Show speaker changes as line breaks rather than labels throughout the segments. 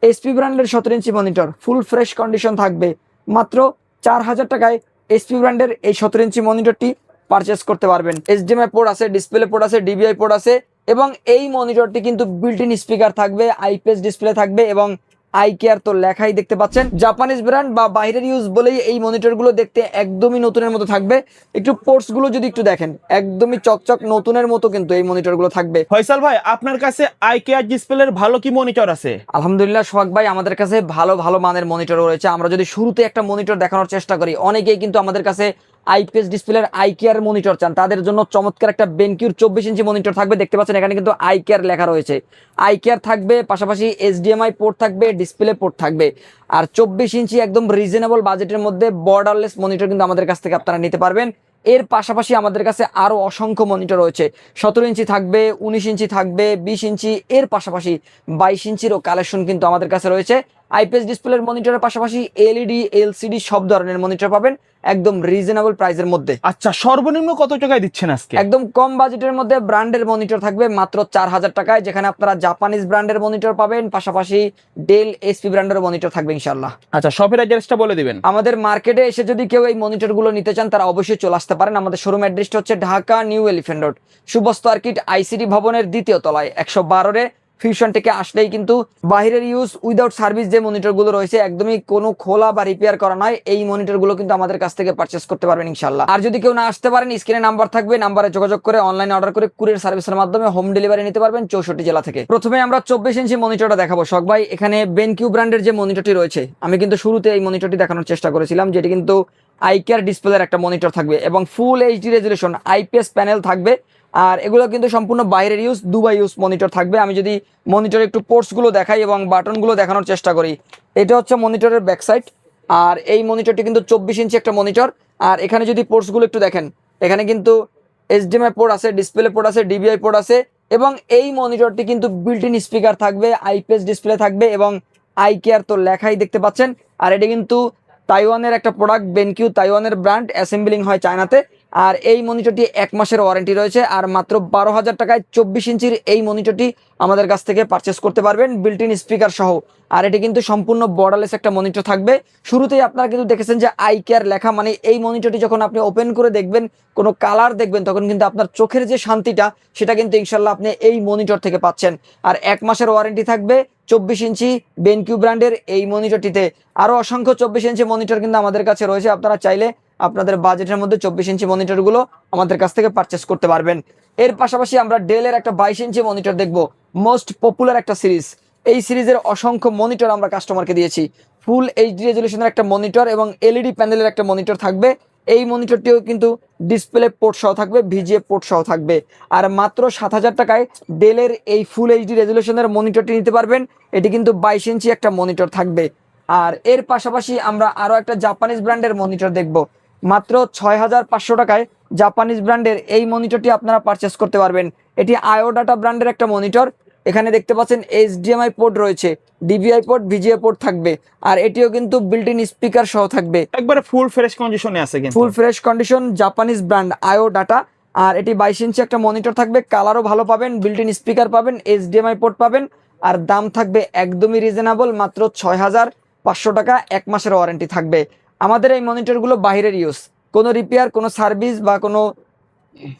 SP ব্র্যান্ডের 17 inch monitor ফুল fresh condition থাকবে মাত্র 4000 টাকায়। এসপি ব্র্যান্ডের এই 17 ইঞ্চি মনিটরটি পারচেস করতে পারবেন। এইচডিএমআই পোর্ট আছে, ডিসপ্লে পোর্ট আছে, ডিবিআই পোর্ট আছে এবং এই মনিটরটি কিন্তু বিল্ট ইন স্পিকার থাকবে, আইপিএস ডিসপ্লে থাকবে এবং আই কেয়ার তো লেখাই দেখতে পাচ্ছেন। জাপানিজ ব্র্যান্ড বা বাইরের ইউজ বলেই এই মনিটরগুলো দেখতে একদমই নতুনের মতো থাকবে। একটু পোর্টস গুলো যদি একটু দেখেন, একদমই চকচক নতুনের মতো কিন্তু এই মনিটরগুলো থাকবে।
ফয়সাল ভাই, আপনার কাছে আই কেয়ার ডিসপ্লের ভালো কি মনিটর আছে?
আলহামদুলিল্লাহ সোহাগ ভাই, আমাদের কাছে ভালো ভালো মানের মনিটর রয়েছে। আমরা যদি শুরুতে একটা মনিটর দেখানোর চেষ্টা করি, অনেকেই কিন্তু আমাদের কাছে আইপিএস ডিসপ্লের আই কেয়ার মনিটর চান, তাদের জন্য চমৎকার একটা বেনকিউর 24 ইঞ্চি মনিটর থাকবে। দেখতে পাচ্ছেন এখানে কিন্তু আই কেয়ার লেখা রয়েছে, আই কেয়ার থাকবে, পাশাপাশি এইচডিএমআই পোর্ট থাকবে, ডিসপ্লে পোর্ট থাকবে। আর 24 ইঞ্চি একদম রিজনেবল বাজেটের মধ্যে বর্ডারলেস মনিটর কিন্তু আমাদের কাছ থেকে আপনারা নিতে পারবেন। এর পাশাপাশি আমাদের কাছে আরো অসংখ্য মনিটর রয়েছে। 17 ইঞ্চি থাকবে, 19 ইঞ্চি থাকবে, 20 ইঞ্চি, এর পাশাপাশি 22 ইঞ্চিরও কালেকশন কিন্তু আমাদের কাছে রয়েছে। আইপিএস ডিসপ্লের মনিটরের পাশাপাশি এলইডি, এলসিডি সব ধরনের মনিটর পাবেন একদম রিজনেবল প্রাইসের মধ্যে।
আচ্ছা, সর্বনিম্ন কত টাকায় দিচ্ছেন আজকে?
একদম কম বাজেটের মধ্যে ব্র্যান্ডের মনিটর থাকবে মাত্র 4000 টাকায়, যেখানে আপনারা জাপানিজ ব্র্যান্ডের মনিটর পাবেন, পাশাপাশি ডেল, এসপি ব্র্যান্ডের মনিটর থাকবে ইনশাআল্লাহ।
আচ্ছা, শপের অ্যাড্রেসটা বলে দিবেন।
আমাদের মার্কেটে এসে যদি কেউ এই মনিটর গুলো নিতে চান, তারা অবশ্যই চলে আসতে পারেন। আমাদের শোরুম অ্যাড্রেসটা হচ্ছে Dhaka new elephant road, সুবস্ত আর্কিট ICD ভবনের 2য় তলায় 112 ফিউশন থেকে আসলেই কিন্তু বাইরের ইউজ উইদাউট সার্ভিস যে মনিটর গুলো রয়েছে, একদমই কোনো খোলা বা রিপেয়ার করা নয়, এই মনিটর গুলো কিন্তু আমাদের কাছ থেকে পারচেস করতে পারবেন ইনশাআল্লাহ। আর যদি কেউ না আসতে পারেন, স্ক্রিনে নাম্বার থাকবে, নাম্বারে যোগাযোগ করে অনলাইনে অর্ডার করে কুরিয়ার সার্ভিসের মাধ্যমে হোম ডেলিভারি নিতে পারবেন 64 জেলা থেকে। প্রথমে আমরা 24 ইঞ্চি মনিটরটা দেখাবো শখ ভাই। এখানে বেনকিউ ব্র্যান্ডের যে মনিটরটি রয়েছে, আমি কিন্তু শুরুতে এই মনিটরটি দেখানোর চেষ্টা করেছিলাম, যেটি কিন্তু আই কেয়ার ডিসপ্লের একটা মনিটর থাকবে এবং full HD resolution IPS panel থাকবে। আর এগুলো কিন্তু সম্পূর্ণ বাইরের ইউজ, দুবাই ইউজ মনিটর থাকবে। আমি যদি মনিটরে একটু পোর্টস গুলো দেখাই এবং বাটনগুলো দেখানোর চেষ্টা করি, এটা হচ্ছে মনিটরের ব্যাক সাইড। আর এই মনিটরটি কিন্তু 24 ইঞ্চি একটা মনিটর। আর এখানে যদি পোর্টস গুলো একটু দেখেন, এখানে কিন্তু এইচডিএমআই পোর্ট আছে, ডিসপ্লে পোর্ট আছে, ডিবিআই পোর্ট আছে এবং এই মনিটরটি কিন্তু বিল্ট ইন স্পিকার থাকবে, আইপিএস ডিসপ্লে থাকবে এবং আই কেয়ার তো লেখাই দেখতে পাচ্ছেন। আর এটা কিন্তু তাইওয়ানের একটা প্রোডাক্ট, বেনকিউ তাইওয়ানের ব্র্যান্ড, অ্যাসেম্বলিং হয় চায়নাতে। আর এই মনিটরটি 1 মাসের ওয়ারেন্টি রয়েছে। আর মাত্র 12,000 টাকায় 24 ইঞ্চির এই মনিটরটি আমাদের কাছ থেকে পারচেস করতে পারবেন বিল্ট ইন স্পিকার সহ। আর এটি কিন্তু সম্পূর্ণ বর্ডারলেস একটা মনিটর থাকবে। শুরুতেই আপনারা কিন্তু দেখেছেন যে আই কেয়ার লেখা, মানে এই মনিটরটি যখন আপনি ওপেন করে দেখবেন, কোনো কালার দেখবেন, তখন কিন্তু আপনার চোখের যে শান্তিটা, সেটা কিন্তু ইনশাল্লাহ আপনি এই মনিটর থেকে পাচ্ছেন। আর 1 মাসের ওয়ারেন্টি থাকবে 24 ইঞ্চি বেনকিউ ব্র্যান্ডের এই মনিটরটিতে। আরও অসংখ্য 24 ইঞ্চি মনিটর কিন্তু আমাদের কাছে রয়েছে। আপনারা চাইলে আপনাদের বাজেটের মধ্যে 24 ইঞ্চি মনিটরগুলো আমাদের কাছ থেকে পারচেস করতে পারবেন। এর পাশাপাশি আমরা ডেলের একটা 22 ইঞ্চি মনিটর দেখব, মোস্ট পপুলার একটা সিরিজ। এই সিরিজের অসংখ্য মনিটর আমরা কাস্টমারকে দিয়েছি। ফুল এইচডি রেজুলেশনের একটা মনিটর এবং এলইডি প্যানেলের একটা মনিটর থাকবে। এই মনিটরটিও কিন্তু ডিসপ্লে পোর্ট সহ থাকবে, ভিজিএ পোর্ট সহ থাকবে। আর মাত্র 7000 টাকায় ডেলের এই ফুল এইচডি রেজুলেশনের মনিটরটি নিতে পারবেন। এটি কিন্তু 22 ইঞ্চি একটা মনিটর থাকবে। আর এর পাশাপাশি আমরা আরও একটা জাপানিজ ব্র্যান্ডের মনিটর দেখব, মাত্র 6500 টাকায় জাপানিজ ব্র্যান্ডের এই মনিটরটি আপনারা পারচেস করতে পারবেন। এটি আয়োডাটা ব্র্যান্ডের একটা মনিটর। এখানে দেখতে পাচ্ছেন এইচডিএমআই পোর্ট রয়েছে, ডিবিআই পোর্ট, ভিজিএ পোর্ট থাকবে। আর এটিও কিন্তু বিল্ট ইন স্পিকার সহ থাকবে,
একবারে ফুল ফ্রেশ কন্ডিশনে আছে কিন্তু।
Full fresh condition, Japanese brand IODATA. আর এটি 22 ইঞ্চি একটা মনিটর থাকবে, কালারও ভালো পাবেন, বিল্ট ইন স্পিকার পাবেন, এইচডিএমআই পোর্ট পাবেন। আর দাম থাকবে একদমই রিজনেবল, মাত্র 6500 টাকা, 1 মাসের ওয়ারেন্টি থাকবে। আমাদের এই মনিটরগুলো বাইরের ইউজ, কোনো রিপেয়ার, কোনো সার্ভিস বা কোনো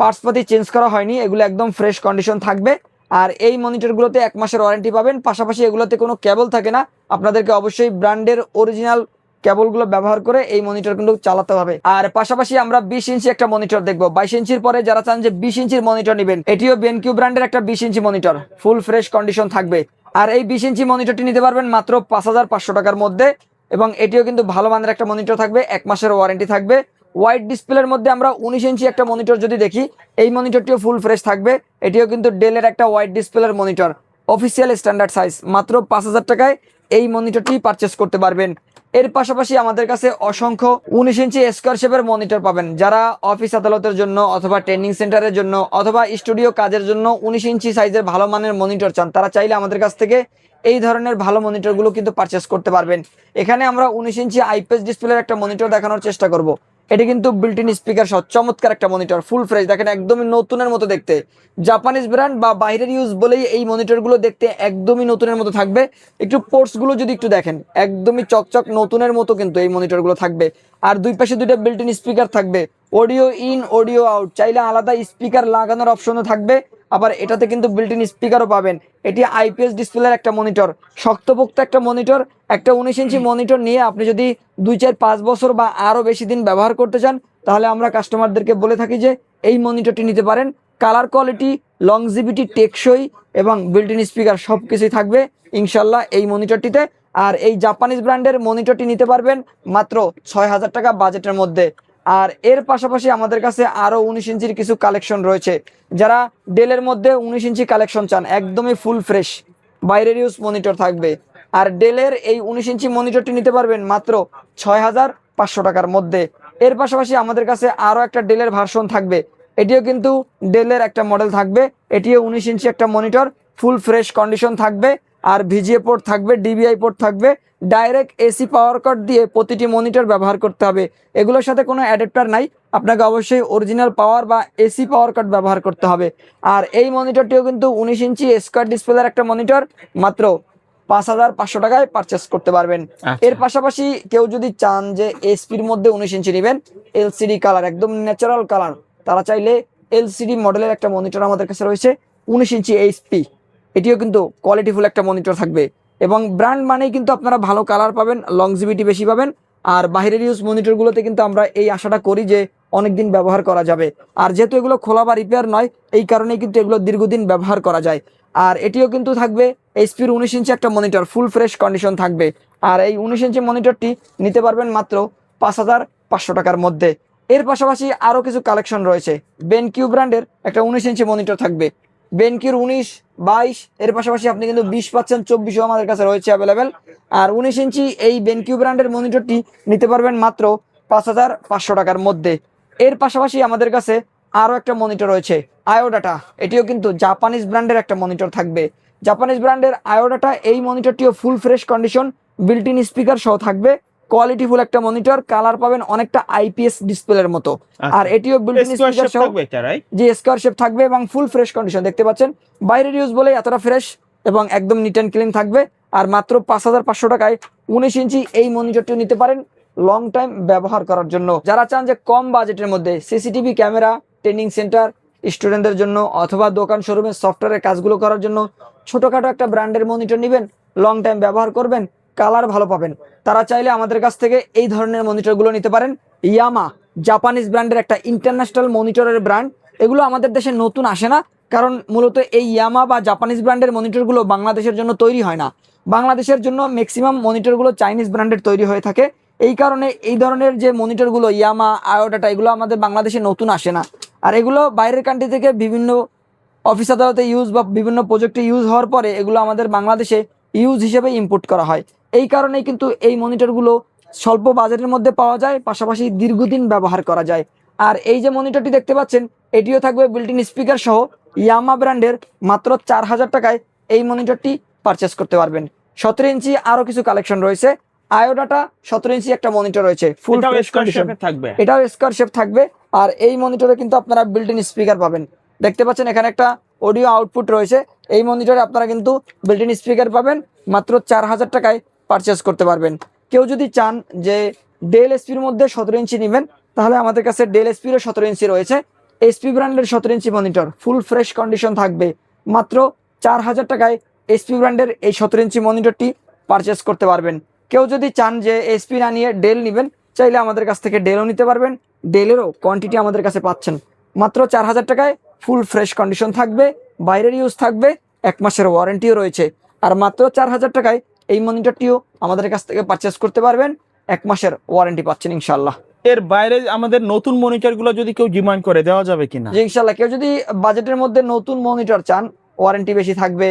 পার্টসপাতি চেঞ্জ করা হয়নি, এগুলো একদম ফ্রেশ কন্ডিশন থাকবে। আর এই মনিটরগুলোতে 1 মাসের ওয়ারেন্টি পাবেন। পাশাপাশি এগুলোতে কোনো কেবল থাকে না, আপনাদেরকে অবশ্যই ব্র্যান্ডের অরিজিনাল কেবলগুলো ব্যবহার করে এই মনিটর কিন্তু চালাতে হবে। আর পাশাপাশি আমরা 20 ইঞ্চি একটা মনিটর দেখবো। 22 ইঞ্চির পরে যারা চান যে 20 ইঞ্চির মনিটর নেবেন, এটিও বেনকিউ ব্র্যান্ডের একটা 20 ইঞ্চি মনিটর, ফুল ফ্রেশ কন্ডিশন থাকবে। আর এই 20 ইঞ্চি মনিটরটি নিতে পারবেন মাত্র 5500 টাকার মধ্যে এবং এটিও কিন্তু ভালো মানের একটা মনিটর থাকবে, 1 মাসের ওয়ারেন্টি থাকবে। হোয়াইট ডিসপ্লের মধ্যে আমরা 19 ইঞ্চি একটা মনিটর যদি দেখি, এই মনিটরটিও ফুল ফ্রেশ থাকবে। এটিও কিন্তু ডেলের একটা হোয়াইট ডিসপ্লের মনিটর, অফিসিয়াল স্ট্যান্ডার্ড সাইজ। মাত্র 5000 টাকায় এই মনিটরটি পারচেস করতে পারবেন। এর পাশাপাশি আমাদের কাছে অসংখ্য 19 ইঞ্চি স্কোয়ার শেপের মনিটর পাবেন, যারা অফিস আদালতের জন্য অথবা ট্রেনিং সেন্টারের জন্য অথবা স্টুডিও কাজের জন্য 19 ইঞ্চি সাইজের ভালো মানের মনিটর চান, তারা চাইলে আমাদের কাছ থেকে এই ধরনের ভালো মনিটরগুলো কিন্তু পারচেস করতে পারবেন। এখানে আমরা 19 ইঞ্চি আইপিএস ডিসপ্লের একটা মনিটর দেখানোর চেষ্টা করব। এটা কিন্তু বিল্ট ইন স্পিকার সহ চমৎকার একটা মনিটর, ফুল ফ্রেশ, দেখেন একদমই নতুনের মতো দেখতে। জাপানিজ ব্র্যান্ড বা বাইরের ইউজ বলেই এই মনিটরগুলো দেখতে একদমই নতুনের মতো থাকবে। একটু পোর্টসগুলো যদি একটু দেখেন, একদমই চকচক নতুনের মতো কিন্তু এই মনিটরগুলো থাকবে। আর দুই পাশে দুইটা বিল্ট ইন স্পিকার থাকবে, অডিও ইন অডিও আউট, চাইলে আলাদা স্পিকার লাগানোর অপশনও থাকবে। আবার এটাতে কিন্তু বিল্ট ইন স্পিকারও পাবেন। এটি আইপিএস ডিসপ্লের একটা মনিটর, শক্তপোক্ত একটা মনিটর। একটা 19 ইঞ্চি মনিটর নিয়ে আপনি যদি 2 4 5 বছর বা আরও বেশি দিন ব্যবহার করতে চান, তাহলে আমরা কাস্টমারদেরকে বলে থাকি যে এই মনিটরটি নিতে পারেন। কালার কোয়ালিটি, লংজিভিটি, টেকসই এবং বিল্ট ইন স্পিকার সব কিছুই থাকবে ইনশাল্লাহ এই মনিটরটিতে। আর এই জাপানিজ ব্র্যান্ডের মনিটরটি নিতে পারবেন মাত্র 6,000 টাকা বাজেটের মধ্যে। আর এর পাশাপাশি আমাদের কাছে আরও 19 ইঞ্চির কিছু কালেকশন রয়েছে। যারা ডেলের মধ্যে 19 ইঞ্চি কালেকশন চান, একদমই ফুল ফ্রেশ বাইরের ইউজ মনিটর থাকবে। আর ডেলের এই 19 ইঞ্চি মনিটরটি নিতে পারবেন মাত্র 6,500 টাকার মধ্যে। এর পাশাপাশি আমাদের কাছে আরও একটা ডেলের ভার্সন থাকবে, এটিও কিন্তু ডেলের একটা মডেল থাকবে। এটিও 19 ইঞ্চি একটা মনিটর, ফুল ফ্রেশ কন্ডিশন থাকবে। আর ভিজিএ পোর্ট থাকবে, ডিবিআই পোর্ট থাকবে। ডাইরেক্ট এসি পাওয়ার কট দিয়ে প্রতিটি মনিটর ব্যবহার করতে হবে, এগুলোর সাথে কোনো অ্যাডাপ্টার নাই। আপনাকে অবশ্যই অরিজিনাল পাওয়ার বা এসি পাওয়ার কট ব্যবহার করতে হবে। আর এই মনিটরটিও কিন্তু 19 ইঞ্চি স্কোয়ার ডিসপ্লের একটা মনিটর, মাত্র 5,500 টাকায় পারচেস করতে পারবেন। এর পাশাপাশি কেউ যদি চান যে এসপির মধ্যে 19 ইঞ্চি নেবেন, এলসিডি কালার, একদম ন্যাচারাল কালার, তারা চাইলে এলসিডি মডেলের একটা মনিটর আমাদের কাছে রয়েছে 19 ইঞ্চি এইচপি। এটিও কিন্তু কোয়ালিটিফুল একটা মনিটর থাকবে এবং ব্র্যান্ড মানেই কিন্তু আপনারা ভালো কালার পাবেন, লংজিভিটি বেশি পাবেন। আর বাইরের ইউজ মনিটরগুলোতে কিন্তু আমরা এই আশাটা করি যে অনেক দিন ব্যবহার করা যাবে। আর যেহেতু এগুলো খোলা বা রিপেয়ার নয়, এই কারণেই কিন্তু এগুলো দীর্ঘদিন ব্যবহার করা যায়। আর এটিও কিন্তু থাকবে এইচপির 19 ইঞ্চি একটা মনিটর, ফুল ফ্রেশ কন্ডিশন থাকবে। আর এই 19 ইঞ্চি মনিটরটি নিতে পারবেন মাত্র 5,500 টাকার মধ্যে। এর পাশাপাশি আরও কিছু কালেকশন রয়েছে। বেনকিউ ব্র্যান্ডের একটা 19 ইঞ্চি মনিটর থাকবে, বেনকিউর 19, 22, এর পাশাপাশি আপনি কিন্তু 20 পাচ্ছেন, 24ও আমাদের কাছে রয়েছে অ্যাভেলেবেল। আর 19 ইঞ্চি এই বেনকিউ ব্র্যান্ডের মনিটরটি নিতে পারবেন মাত্র 5,500 টাকার মধ্যে। এর পাশাপাশি আমাদের কাছে আরও একটা মনিটর রয়েছে, আয়োডাটা। এটিও কিন্তু জাপানিজ ব্র্যান্ডের একটা মনিটর থাকবে, জাপানিজ ব্র্যান্ডের আয়োডাটা। এই মনিটরটিও full fresh condition, built in speaker সহ থাকবে, কোয়ালিটিফুল একটা মনিটর। কালার পাবেন অনেকটা আইপিএস ডিসপ্লের মতো। আর এটিও বিল্ট ইন স্পিকার সহ, যে স্কোয়ার শেপ থাকবে এবং ফুল ফ্রেশ কন্ডিশন। দেখতে পাচ্ছেন বাইরের ইউজ বলে এতটা ফ্রেশ এবং একদম নিট অ্যান্ড ক্লিন থাকবে। আর মাত্র 5,500 টাকায় 19 ইঞ্চি এই মনিটরটিও নিতে পারেন লং টাইম ব্যবহার করার জন্য। যারা চান যে কম বাজেটের মধ্যে সিসিটিভি ক্যামেরা, ট্রেনিং সেন্টার, স্টুডেন্টদের জন্য অথবা দোকান শোরুমের সফটওয়্যারের কাজগুলো করার জন্য ছোটোখাটো একটা ব্র্যান্ডের মনিটর নেবেন, লং টাইম ব্যবহার করবেন, কালার ভালো পাবেন, তারা চাইলে আমাদের কাছ থেকে এই ধরনের মনিটরগুলো নিতে পারেন। ইয়ামা জাপানিজ ব্র্যান্ডের একটা ইন্টারন্যাশনাল মনিটরের ব্র্যান্ড, এগুলো আমাদের দেশে নতুন আসে না, কারণ মূলত এই ইয়ামা বা জাপানিজ ব্র্যান্ডের মনিটরগুলো বাংলাদেশের জন্য তৈরি হয় না। বাংলাদেশের জন্য ম্যাক্সিমাম মনিটরগুলো চাইনিজ ব্র্যান্ডের তৈরি হয়ে থাকে। এই কারণে এই ধরনের যে মনিটরগুলো ইয়ামা, আয়োডাটা, এগুলো আমাদের বাংলাদেশে নতুন আসে না। আর এগুলো বাইরের কান্ট্রি থেকে বিভিন্ন অফিস আদালতে ইউজ বা বিভিন্ন প্রজেক্টে ইউজ হওয়ার পরে এগুলো আমাদের বাংলাদেশে ইউজ হিসেবে ইম্পোর্ট করা হয়। এই কারণেই কিন্তু এই মনিটরগুলো স্বল্প বাজেটের মধ্যে পাওয়া যায়, পাশাপাশি দীর্ঘদিন ব্যবহার করা যায়। আর এই যে মনিটরটি দেখতে পাচ্ছেন, এটিও থাকবে বিল্ট ইন স্পিকার সহ, ইয়ামা ব্র্যান্ডের, মাত্র 4,000 টাকায় এই মনিটরটি পারচেস করতে পারবেন। 17 ইঞ্চি আরও কিছু কালেকশন রয়েছে। আয়োডাটা 17 ইঞ্চি একটা মনিটর রয়েছে, ফুল ফ্রেশ কন্ডিশন থাকবে, এটাও স্কোয়ার শেপ থাকবে। আর এই মনিটরে কিন্তু আপনারা বিল্ট ইন স্পিকার পাবেন। দেখতে পাচ্ছেন এখানে একটা অডিও আউটপুট রয়েছে। এই মনিটরে আপনারা কিন্তু বিল্ট ইন স্পিকার পাবেন, মাত্র 4,000 টাকায় পারচেস করতে পারবেন। কেউ যদি চান যে ডেল এসপির মধ্যে 17 ইঞ্চি নেবেন, তাহলে আমাদের কাছে ডেল এসপিরও 17 ইঞ্চি রয়েছে। এসপি ব্র্যান্ডের 17 ইঞ্চি মনিটর, ফুল ফ্রেশ কন্ডিশন থাকবে, মাত্র 4,000 টাকায় এসপি ব্র্যান্ডের এই 17 ইঞ্চি মনিটরটি পারচেস করতে পারবেন। কেউ যদি চান যে এসপি না নিয়ে ডেল নেবেন, চাইলে আমাদের কাছ থেকে ডেলও নিতে পারবেন। ডেলেরও কোয়ান্টিটি আমাদের কাছে পাচ্ছেন, মাত্র 4,000 টাকায় ফুল ফ্রেশ কন্ডিশন থাকবে, বাইরের ইউজ থাকবে, 1 মাসের ওয়ারেন্টিও রয়েছে। আর মাত্র 4,000 টাকায় এই মনিটরটিও আমাদের কাছ থেকে পারচেস করতে পারবেন, 1 মাসের ওয়ারেন্টি পাচ্ছেন ইনশাল্লাহ।
এর বাইরে আমাদের নতুন মনিটর গুলো যদি কেউ ডিমান্ড করে, দেওয়া যাবে কিনা?
জি ইনশাল্লাহ। কেউ যদি বাজেটের মধ্যে নতুন মনিটর চান, ওয়ারেন্টি বেশি থাকবে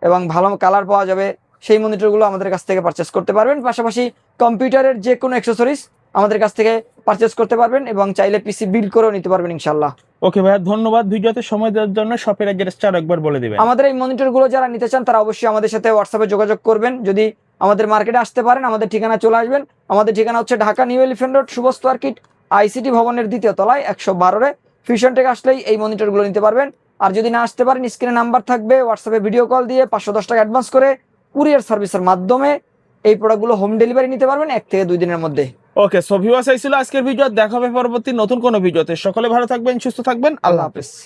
এবং ভালো কালার পাওয়া যাবে, সেই মনিটরগুলো আমাদের কাছ থেকে পারচেস করতে পারবেন। পাশাপাশি কম্পিউটারের যে কোনো অ্যাক্সেসরিজ আমাদের কাছ থেকে পারচেস করতে পারবেন এবং চাইলে পিসি বিল্ড করেও নিতে পারবেন ইনশাল্লাহ।
ওকে ভাইয়া, ধন্যবাদ। ভিডিওতে সময় দেওয়ার জন্য শপের অ্যাড্রেসটা একবার বলে দিবেন।
আমাদের এই মনিটরগুলো যারা নিতে চান, তারা অবশ্যই আমাদের সাথে হোয়াটসঅ্যাপে যোগাযোগ করবেন। যদি আমাদের মার্কেটে আসতে পারেন, আমাদের ঠিকানা চলে আসবেন। আমাদের ঠিকানা হচ্ছে Dhaka new elephant road, সুবস্ত আর্কিট, ICT ভবনের দ্বিতীয় তলায় 112-রে ফিউশন টেক আসলেই এই মনিটরগুলো নিতে পারবেন। আর যদি না আসতে পারেন স্ক্রিনে নাম্বার থাকবে, হোয়াটসঅ্যাপে ভিডিও কল দিয়ে 510 টাকা অ্যাডভান্স করে কুরিয়ার সার্ভিসের মাধ্যমে এই প্রোডাক্টগুলো হোম ডেলিভারি নিতে পারবেন 1 থেকে 2 দিনের মধ্যে।
ওকে, সো ভিউয়ার্স, এই ছিল আজকের ভিডিও। দেখা হবে পরবর্তী নতুন কোনো ভিডিওতে। সকলে ভালো থাকবেন, সুস্থ থাকবেন। আল্লাহ
আল্লাহ
হাফেজ।
হাফেজ।